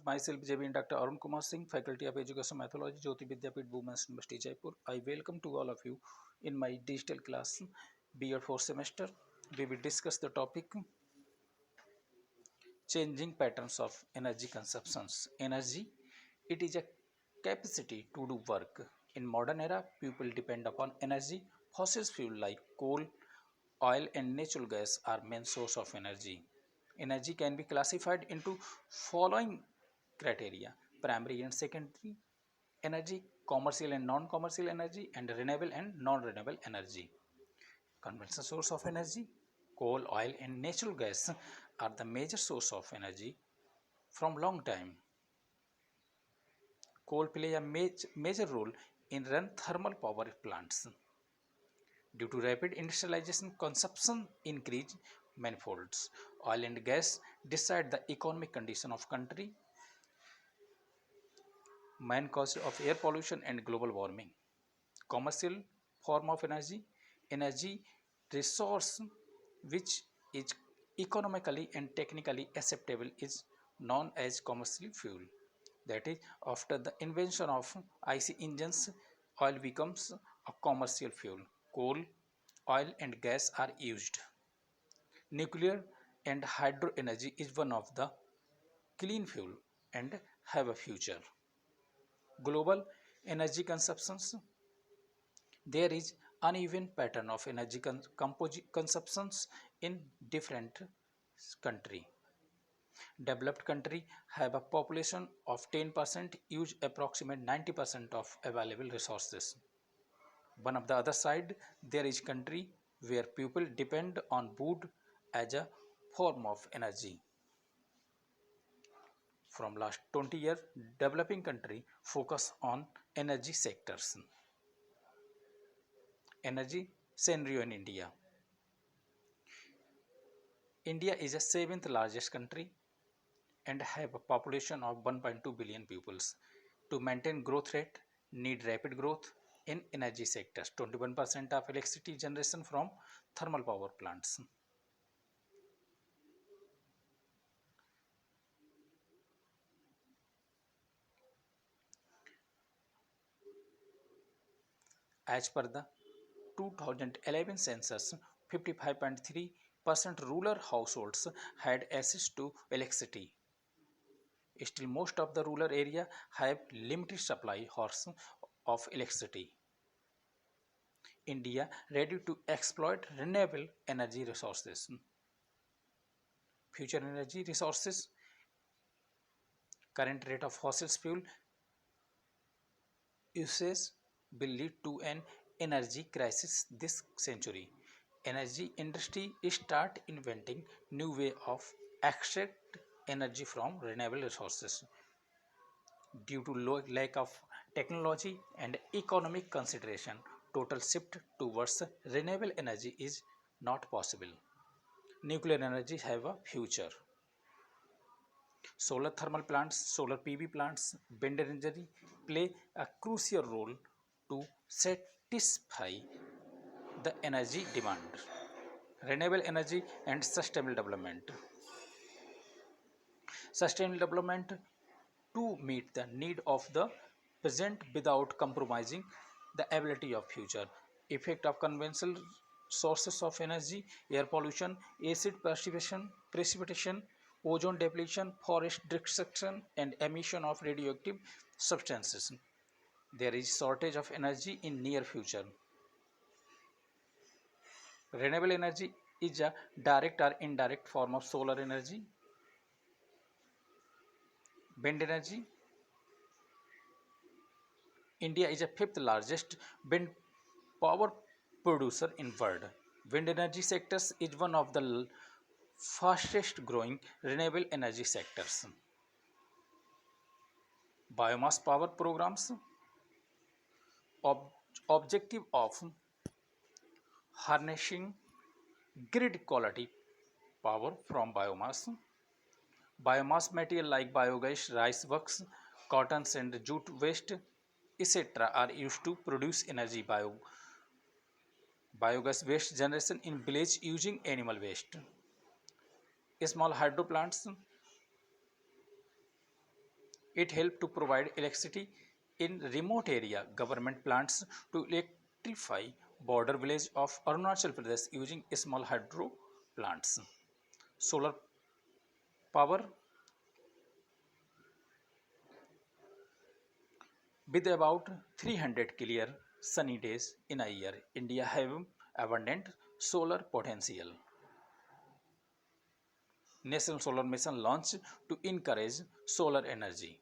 myself JB Dr. Arun Kumar Singh, Faculty of Education Methodology, Jyoti Vidyapeeth Women's University, Jaipur. I welcome to all of you in my digital class, B.Ed 4th semester. We will discuss the topic changing patterns of energy consumptions. Energy, it is a capacity to do work. In modern era, people depend upon energy. Fossil fuel like coal, oil and natural gas are main source of energy. Energy can be classified into following criteria: primary and secondary energy, commercial and non-commercial energy, and renewable and non-renewable energy. Conventional source of energy: coal, oil and natural gas are the major source of energy from long time. Coal play a major role in run thermal power plants. Due to rapid industrialization, consumption increase manifolds. Oil and gas decide the economic condition of country, main cause of air pollution and global warming. Commercial form of energy, energy resource which is economically and technically acceptable is known as commercial fuel. That is, after the invention of IC engines, oil becomes a commercial fuel. Coal, oil and gas are used. Nuclear and hydro energy is one of the clean fuel and have a future. Global energy consumptions, there is uneven pattern of energy consumptions in different country. Developed country have a population of 10%, use approximate 90% of available resources. One of the other side, there is country where people depend on wood as a form of energy. From last 20 years, developing country focus on energy sectors. Energy scenario in India. India is the seventh largest country and have a population of 1.2 billion peoples. To maintain growth rate, need rapid growth in energy sectors. 21% of electricity generation from thermal power plants. As per the 2011 census, 55.3% rural households had access to electricity. Still, most of the rural area have limited supply of electricity. India ready to exploit renewable energy resources. Future energy resources, current rate of fossil fuel usage will lead to an energy crisis this century. Energy industry start inventing new way of extract energy from renewable resources. Due to lack of technology and economic consideration, total shift towards renewable energy is not possible. Nuclear energy have a future. Solar thermal plants, solar PV plants, wind energy play a crucial role to satisfy the energy demand. Renewable energy and sustainable development. Sustainable development to meet the need of the present without compromising the ability of future. Effect of conventional sources of energy: air pollution, acid precipitation, ozone depletion, forest destruction, and emission of radioactive substances. There is shortage of energy in near future. Renewable energy is a direct or indirect form of solar energy. Wind energy, India is the fifth largest wind power producer in world. Wind energy sectors is one of the fastest growing renewable energy sectors. Biomass power programs, ob- objective of harnessing grid quality power from biomass. Biomass material like biogas, rice works, cotton and jute waste, etc. are used to produce energy. Biogas waste generation in village using animal waste. Small hydro plants, It helped to provide electricity in remote area. Government plants to electrify border village of Arunachal Pradesh using small hydro plants. Solar power with about 300 clear sunny days in a year. India have abundant solar potential. National Solar Mission launched to encourage solar energy.